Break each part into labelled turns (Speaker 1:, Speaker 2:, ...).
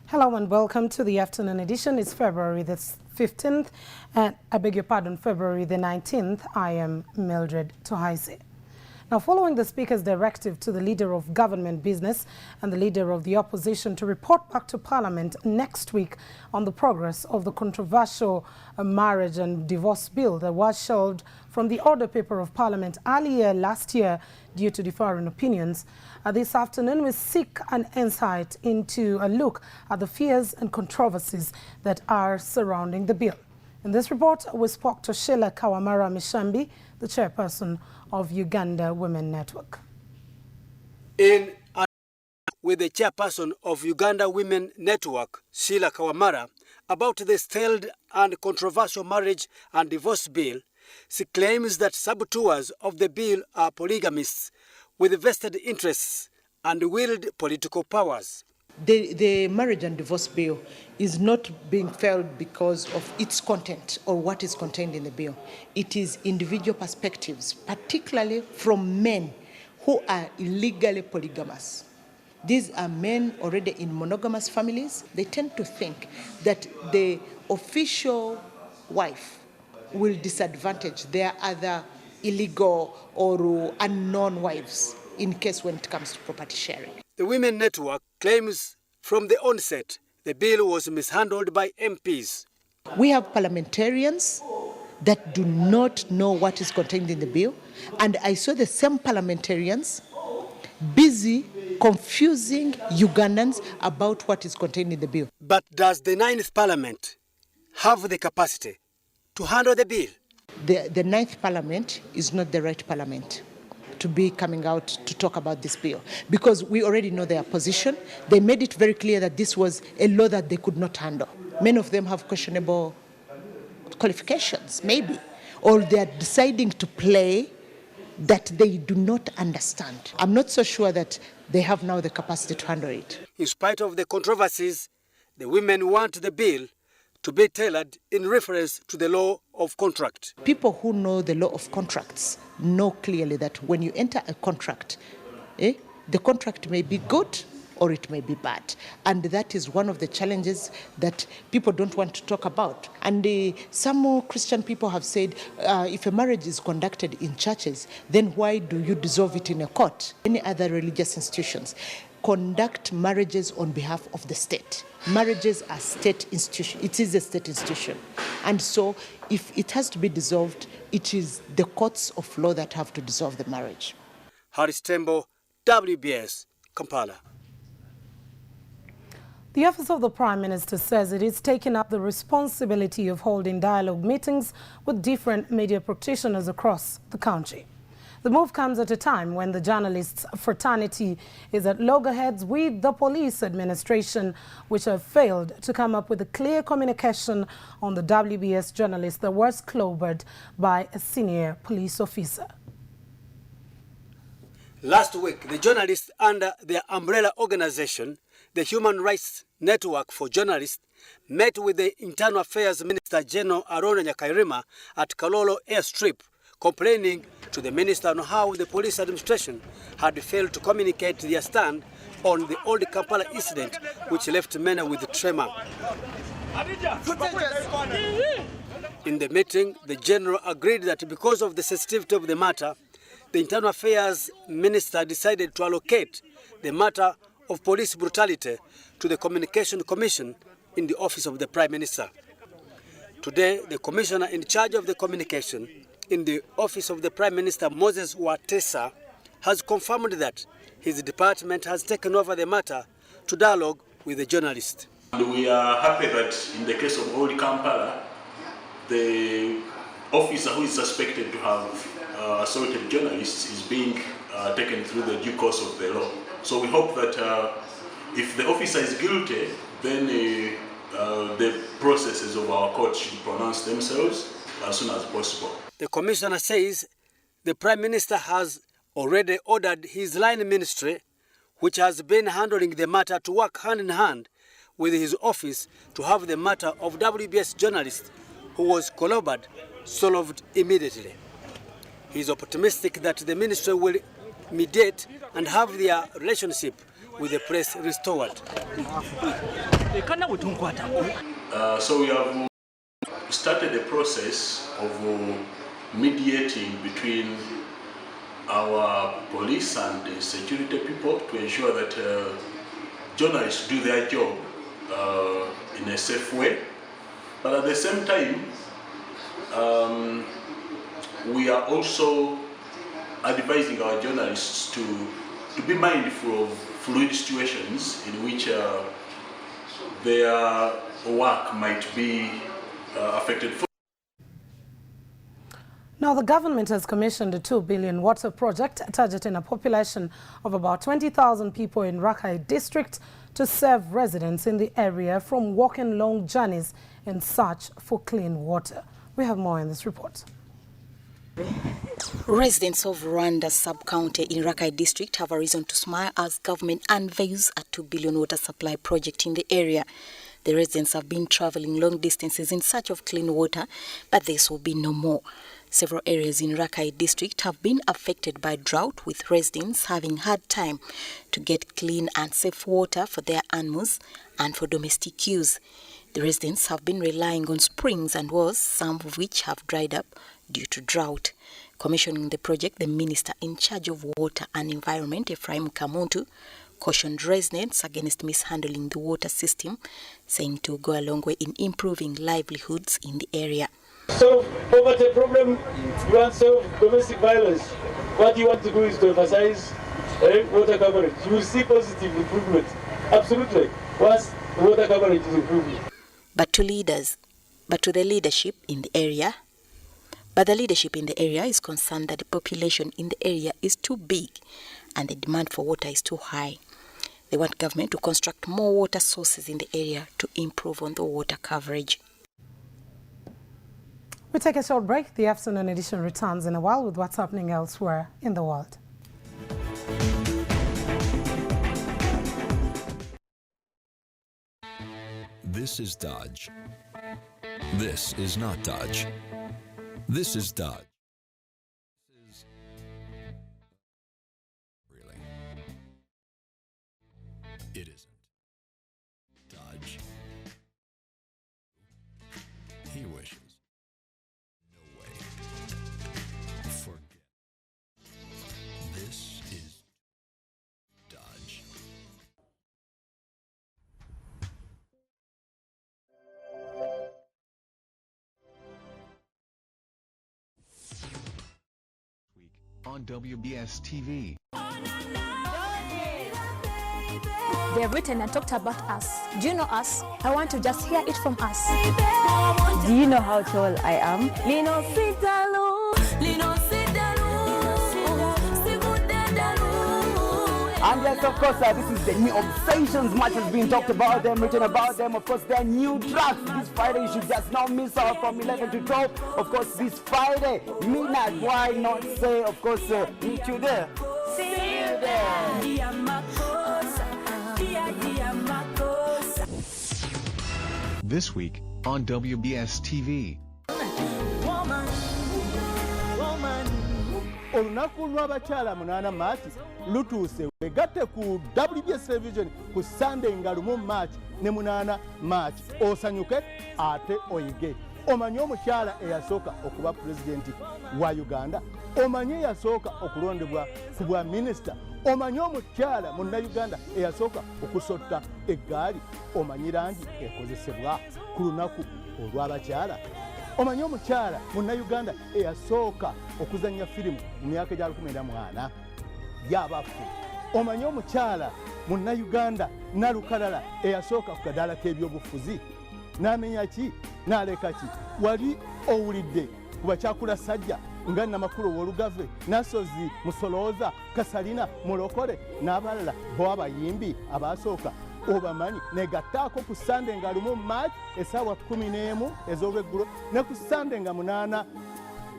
Speaker 1: Hello and welcome to the afternoon edition. It's February the 15th and February the 19th. I am Mildred Tohaise. Now, following the Speaker's directive to the Leader of Government Business and the Leader of the Opposition to report back to Parliament next week on the progress of the controversial marriage and divorce bill that was shelved from the order paper of Parliament earlier last year due to differing opinions, this afternoon we seek an insight into a look at the fears and controversies that are surrounding the bill. In this report, we spoke to Sheila Kawamara Mishambi, the chairperson of Uganda Women Network.
Speaker 2: With the chairperson of Uganda Women Network, Sheila Kawamara, about the stalled and controversial marriage and divorce bill, she claims that saboteurs of the bill are polygamists with vested interests and wield political powers.
Speaker 3: The marriage and divorce bill is not being felt because of its content or what is contained in the bill. It is individual perspectives, particularly from men who are illegally polygamous. These are men already in monogamous families. They tend to think that the official wife will disadvantage their other illegal or unknown wives in case when it comes to property sharing.
Speaker 2: The Women Network claims from the onset the bill was mishandled by MPs.
Speaker 3: We have parliamentarians that do not know what is contained in the bill, and I saw the same parliamentarians busy confusing Ugandans about what is contained in the bill.
Speaker 2: But does the 9th Parliament have the capacity to handle the bill?
Speaker 3: The 9th Parliament is not the right parliament to be coming out to talk about this bill, because we already know their position. They made it very clear that this was a law that they could not handle. Many of them have questionable qualifications, maybe, or they are deciding to play that they do not understand. I'm not so sure that they have now the capacity to handle it.
Speaker 2: In spite of the controversies, the women want the bill to be tailored in reference to the law of contract.
Speaker 3: People who know the law of contracts know clearly that when you enter a contract, the contract may be good or it may be bad. And that is one of the challenges that people don't want to talk about. And some more Christian people have said, if a marriage is conducted in churches, then why do you dissolve it in a court? Any other religious institutions conduct marriages on behalf of the state. Marriages are state institution. It is a state institution. And so if it has to be dissolved, it is the courts of law that have to dissolve the marriage.
Speaker 2: Harris Tembo, WBS, Kampala.
Speaker 1: The Office of the Prime Minister says it is taking up the responsibility of holding dialogue meetings with different media practitioners across the country. The move comes at a time when the journalists' fraternity is at loggerheads with the police administration, which have failed to come up with a clear communication on the WBS journalist that was clobbered by a senior police officer.
Speaker 2: Last week, the journalists under their umbrella organization, the Human Rights Network for Journalists, met with the Internal Affairs Minister General Arona Nyakairima at Kalolo Airstrip, complaining to the minister on how the police administration had failed to communicate their stand on the old Kampala incident, which left many with tremor. In the meeting, the general agreed that because of the sensitivity of the matter, the Internal Affairs Minister decided to allocate the matter of police brutality to the Communication Commission in the Office of the Prime Minister. Today, the commissioner in charge of the communication in the Office of the Prime Minister, Moses Watesa, has confirmed that his department has taken over the matter to dialogue with the journalist.
Speaker 4: And we are happy that in the case of Old Kampala, the officer who is suspected to have assaulted journalists is being taken through the due course of the law. So we hope that if the officer is guilty, then the processes of our court should pronounce themselves as soon as possible.
Speaker 2: The commissioner says the Prime Minister has already ordered his line ministry, which has been handling the matter, to work hand in hand with his office to have the matter of WBS journalist who was clobbered solved immediately. He is optimistic that the ministry will mediate and have their relationship with the press restored.
Speaker 4: So we have started the process of mediating between our police and the security people to ensure that journalists do their job in a safe way. But at the same time, we are also advising our journalists to be mindful of fluid situations in which their work might be affected.
Speaker 1: Now, the government has commissioned a 2 billion water project targeting a population of about 20,000 people in Rakai district to serve residents in the area from walking long journeys in search for clean water. We have more in this report.
Speaker 5: Residents of Rwanda sub-county in Rakai district have a reason to smile as government unveils a 2 billion water supply project in the area. The residents have been traveling long distances in search of clean water, but this will be no more. Several areas in Rakai district have been affected by drought, with residents having had time to get clean and safe water for their animals and for domestic use. The residents have been relying on springs and wells, some of which have dried up due to drought. Commissioning the project, the minister in charge of water and environment, Ephraim Kamuntu, cautioned residents against mishandling the water system, saying it will go a long way in improving livelihoods in the area.
Speaker 6: Solve poverty problem, you want to solve domestic violence. What you want to do is to emphasize water coverage. You will see positive improvement. Absolutely. Once water coverage is improved.
Speaker 5: But the leadership in the area is concerned that the population in the area is too big and the demand for water is too high. They want government to construct more water sources in the area to improve on the water coverage.
Speaker 1: We take a short break. The afternoon edition returns in a while with what's happening elsewhere in the world.
Speaker 7: This is Dodge. This is not Dodge. This is Dodge. Really? It isn't. Dodge. He wishes. No way. Forget. This is Dodge.
Speaker 8: On WBS TV.
Speaker 9: They have written and talked about us. Do you know us? I want to just hear it from us.
Speaker 10: Do you know how tall I am?
Speaker 11: And yes, of course, this is the new Obsessions. Much has been talked about them, written about them. Of course, their new tracks. This Friday, you should just not miss out from 11 to 12. Of course, this Friday, midnight. Why not say, of course, meet you there. See you there.
Speaker 8: This week on WBS TV.
Speaker 6: Olunaku lw'abakyala 8 March lutuuse. Wegatte ku WBS Television ku Sunday nga 1 March ne 8 March. Osanyuke ate oyige. Omanyi omukyala eyasooka okuba pulezidenti wa Uganda. Omanyi eyasooka okulondebwa ku bwa minisita. Omanyi omukyala munnayuganda eyasooka okusotta eggaali. Omanyi langi ekozesebwa ku lunaku olw'abakyala. Omanyi omukyala munnayuganda eyasooka okuzannya firimu mu myaka gya 1980 y'abafu. Omanyi omukyala munnayuganda Nalukalala eyasooka ku kadaala k'ebyobufuzi n'amenya ki n'aleka ki. Wali owulidde ku bakyakula sajja nga Namakulu W'Olugave, Nasozi Musolooza, Kasalina Mulokole n'abalala bo abayimbi abaasooka obamanyi. Negattaako ku Sunday nga 1 March essaawa 11 ez'olweggulo ne ku Sunday nga 8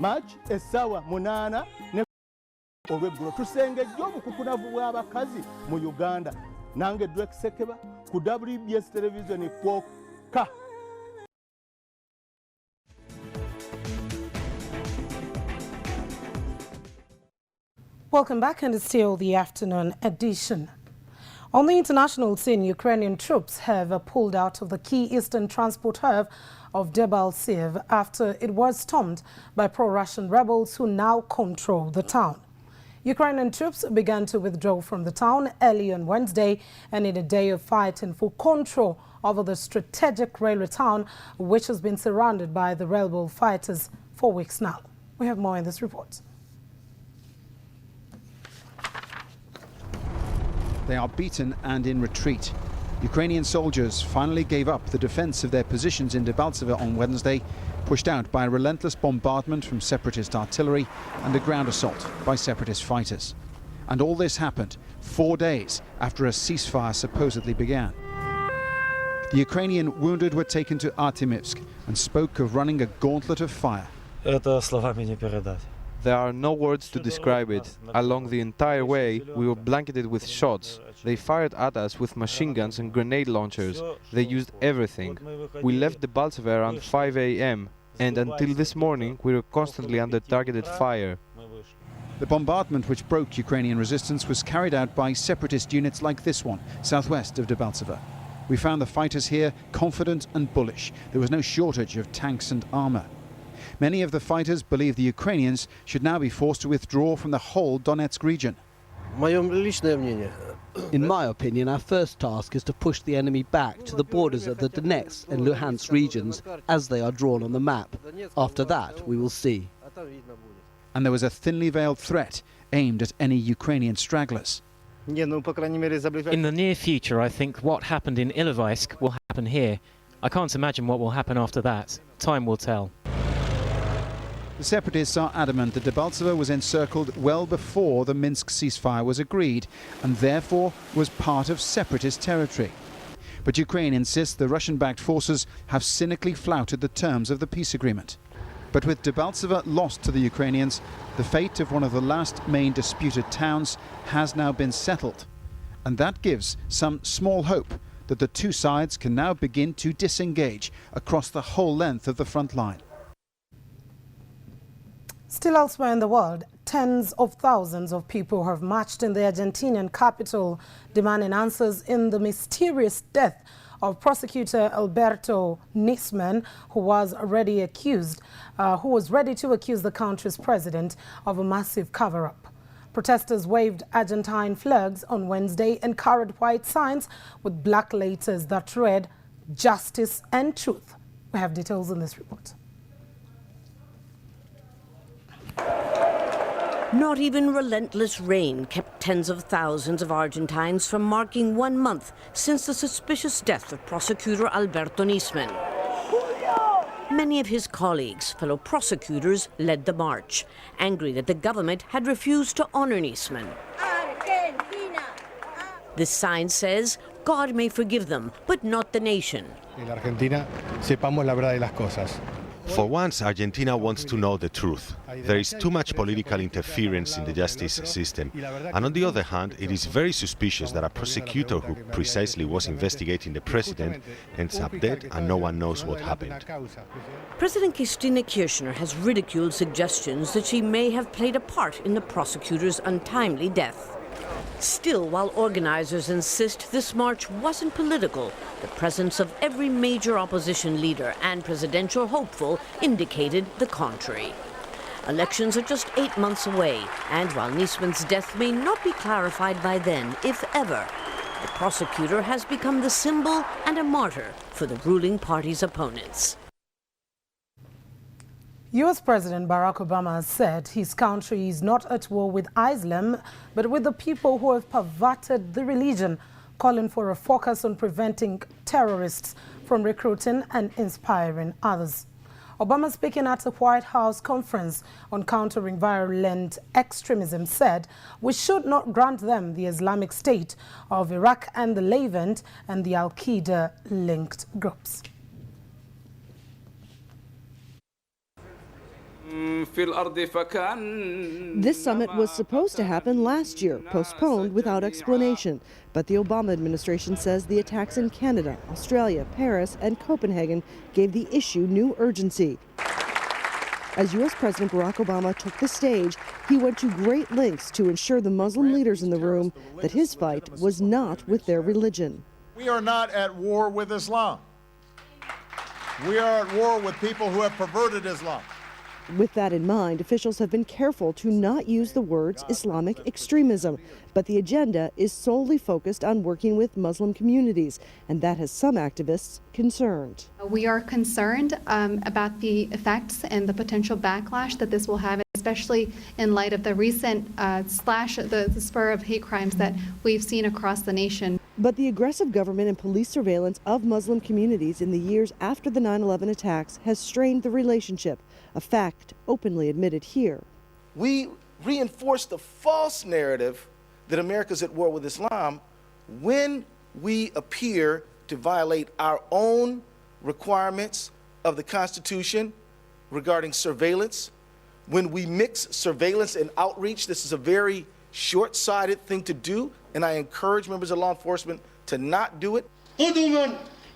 Speaker 6: March essaawa 8 ne olweggulo. Tusengejja obukukunavu bw'abakazi mu Uganda. Nange Drake Sekeba ku WBS Television kwokka.
Speaker 1: Welcome back, and it's still the afternoon edition. On the international scene, Ukrainian troops have pulled out of the key eastern transport hub of Debaltseve after it was stormed by pro-Russian rebels who now control the town. Ukrainian troops began to withdraw from the town early on Wednesday, and in a day of fighting for control over the strategic railway town, which has been surrounded by the rebel fighters for weeks now. We have more in this report.
Speaker 12: They are beaten and in retreat. Ukrainian soldiers finally gave up the defense of their positions in Debaltseve on Wednesday, pushed out by a relentless bombardment from separatist artillery and a ground assault by separatist fighters. And all this happened 4 days after a ceasefire supposedly began. The Ukrainian wounded were taken to Artemivsk and spoke of running a gauntlet of fire.
Speaker 13: There are no words to describe it. Along the entire way, we were blanketed with shots. They fired at us with machine guns and grenade launchers. They used everything. We left Debaltseve around 5 a.m. and until this morning we were constantly under targeted fire.
Speaker 12: The bombardment which broke Ukrainian resistance was carried out by separatist units like this one, southwest of Debaltseve. We found the fighters here confident and bullish. There was no shortage of tanks and armor. Many of the fighters believe the Ukrainians should now be forced to withdraw from the whole Donetsk region.
Speaker 14: In my opinion, our first task is to push the enemy back to the borders of the Donetsk and Luhansk regions as they are drawn on the map. After that, we will see.
Speaker 12: And there was a thinly veiled threat aimed at any Ukrainian stragglers.
Speaker 15: In the near future, I think what happened in Ilovaisk will happen here. I can't imagine what will happen after that. Time will tell.
Speaker 12: The separatists are adamant that Debaltseve was encircled well before the Minsk ceasefire was agreed and therefore was part of separatist territory. But Ukraine insists the Russian-backed forces have cynically flouted the terms of the peace agreement. But with Debaltseve lost to the Ukrainians, the fate of one of the last main disputed towns has now been settled. And that gives some small hope that the two sides can now begin to disengage across the whole length of the front line.
Speaker 1: Still elsewhere in the world, tens of thousands of people have marched in the Argentinian capital demanding answers in the mysterious death of prosecutor Alberto Nisman, who was ready to accuse the country's president of a massive cover-up. Protesters waved Argentine flags on Wednesday and carried white signs with black letters that read "Justice and Truth." We have details in this report.
Speaker 16: Not even relentless rain kept tens of thousands of Argentines from marking 1 month since the suspicious death of prosecutor Alberto Nisman. Many of his colleagues, fellow prosecutors, led the march, angry that the government had refused to honor Nisman. This sign says, God may forgive them, but not the nation.
Speaker 17: En Argentina, sepamos la verdad de las cosas.
Speaker 18: For once, Argentina wants to know the truth. There is too much political interference in the justice system. And on the other hand, it is very suspicious that a prosecutor who precisely was investigating the president ends up dead and no one knows what happened.
Speaker 16: President Cristina Kirchner has ridiculed suggestions that she may have played a part in the prosecutor's untimely death. Still, while organizers insist this march wasn't political, the presence of every major opposition leader and presidential hopeful indicated the contrary. Elections are just 8 months away, and while Nisman's death may not be clarified by then, if ever, the prosecutor has become the symbol and a martyr for the ruling party's opponents.
Speaker 1: U.S. President Barack Obama has said his country is not at war with Islam, but with the people who have perverted the religion, calling for a focus on preventing terrorists from recruiting and inspiring others. Obama, speaking at a White House conference on countering violent extremism, said we should not grant them the Islamic State of Iraq and the Levant and the Al-Qaeda-linked groups.
Speaker 19: This summit was supposed to happen last year, postponed without explanation. But the Obama administration says the attacks in Canada, Australia, Paris, and Copenhagen gave the issue new urgency. As U.S. President Barack Obama took the stage, he went to great lengths to ensure the Muslim leaders in the room that his fight was not with their religion.
Speaker 20: We are not at war with Islam. We are at war with people who have perverted Islam.
Speaker 19: With that in mind, officials have been careful to not use the words Islamic extremism, but the agenda is solely focused on working with Muslim communities, and that has some activists concerned.
Speaker 21: We are concerned about the effects and the potential backlash that this will have, especially in light of the recent the spur of hate crimes that we've seen across the nation.
Speaker 19: But the aggressive government and police surveillance of Muslim communities in the years after the 9/11 attacks has strained the relationship, a fact openly admitted here.
Speaker 22: We reinforce the false narrative that America's at war with Islam when we appear to violate our own requirements of the Constitution regarding surveillance. When we mix surveillance and outreach, this is a very short-sighted thing to do, and I encourage members of law enforcement to not do it.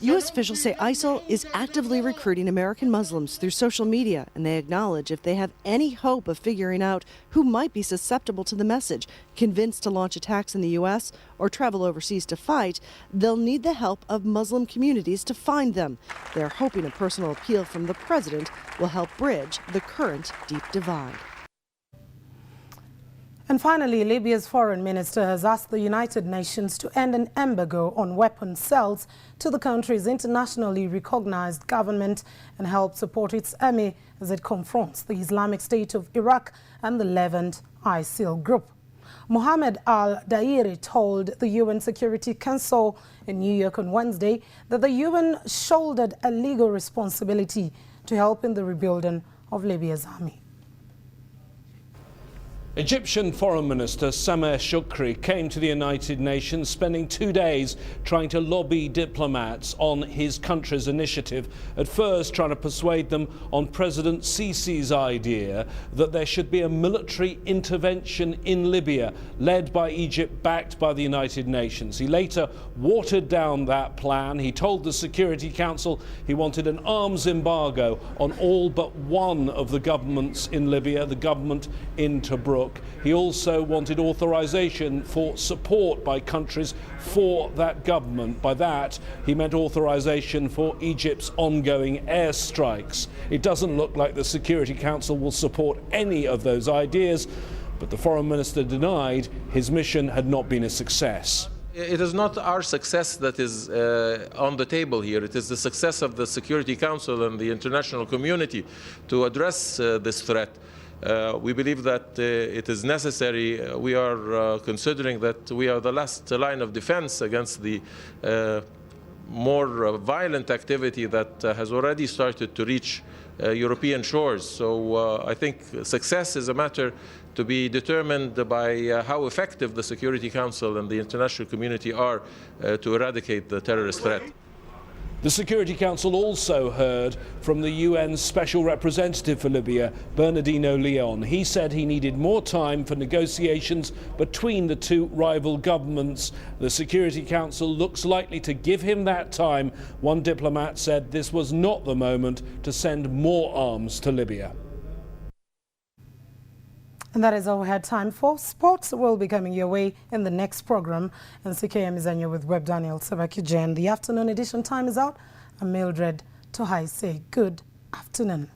Speaker 19: U.S. officials say ISIL is actively recruiting American Muslims through social media, and they acknowledge if they have any hope of figuring out who might be susceptible to the message, convinced to launch attacks in the U.S. or travel overseas to fight, they'll need the help of Muslim communities to find them. They're hoping a personal appeal from the president will help bridge the current deep divide.
Speaker 1: And finally, Libya's foreign minister has asked the United Nations to end an embargo on weapons sales to the country's internationally recognized government and help support its army as it confronts the Islamic State of Iraq and the Levant ISIL group. Mohammed al-Dairi told the UN Security Council in New York on Wednesday that the UN shouldered a legal responsibility to help in the rebuilding of Libya's army.
Speaker 23: Egyptian Foreign Minister Sameh Shoukry came to the United Nations, spending 2 days trying to lobby diplomats on his country's initiative, at first trying to persuade them on President Sisi's idea that there should be a military intervention in Libya, led by Egypt, backed by the United Nations. He later watered down that plan. He told the Security Council he wanted an arms embargo on all but one of the governments in Libya, the government in Tobruk. He also wanted authorization for support by countries for that government. By that, he meant authorization for Egypt's ongoing airstrikes. It doesn't look like the Security Council will support any of those ideas, but the Foreign Minister denied his mission had not been a success.
Speaker 24: It is not our success that is on the table here. It is the success of the Security Council and the international community to address this threat. We believe that it is necessary. We are considering that we are the last line of defense against the more violent activity that has already started to reach European shores. So I think success is a matter to be determined by how effective the Security Council and the international community are to eradicate the terrorist threat.
Speaker 23: The Security Council also heard from the UN Special Representative for Libya, Bernardino Leon. He said he needed more time for negotiations between the two rival governments. The Security Council looks likely to give him that time. One diplomat said this was not the moment to send more arms to Libya.
Speaker 1: And that is all we had time for. Sports will be coming your way in the next program. And CKM Izanyo with Web Daniel Sabakuje. The afternoon edition time is out. I'm Mildred Tohaise. Good afternoon.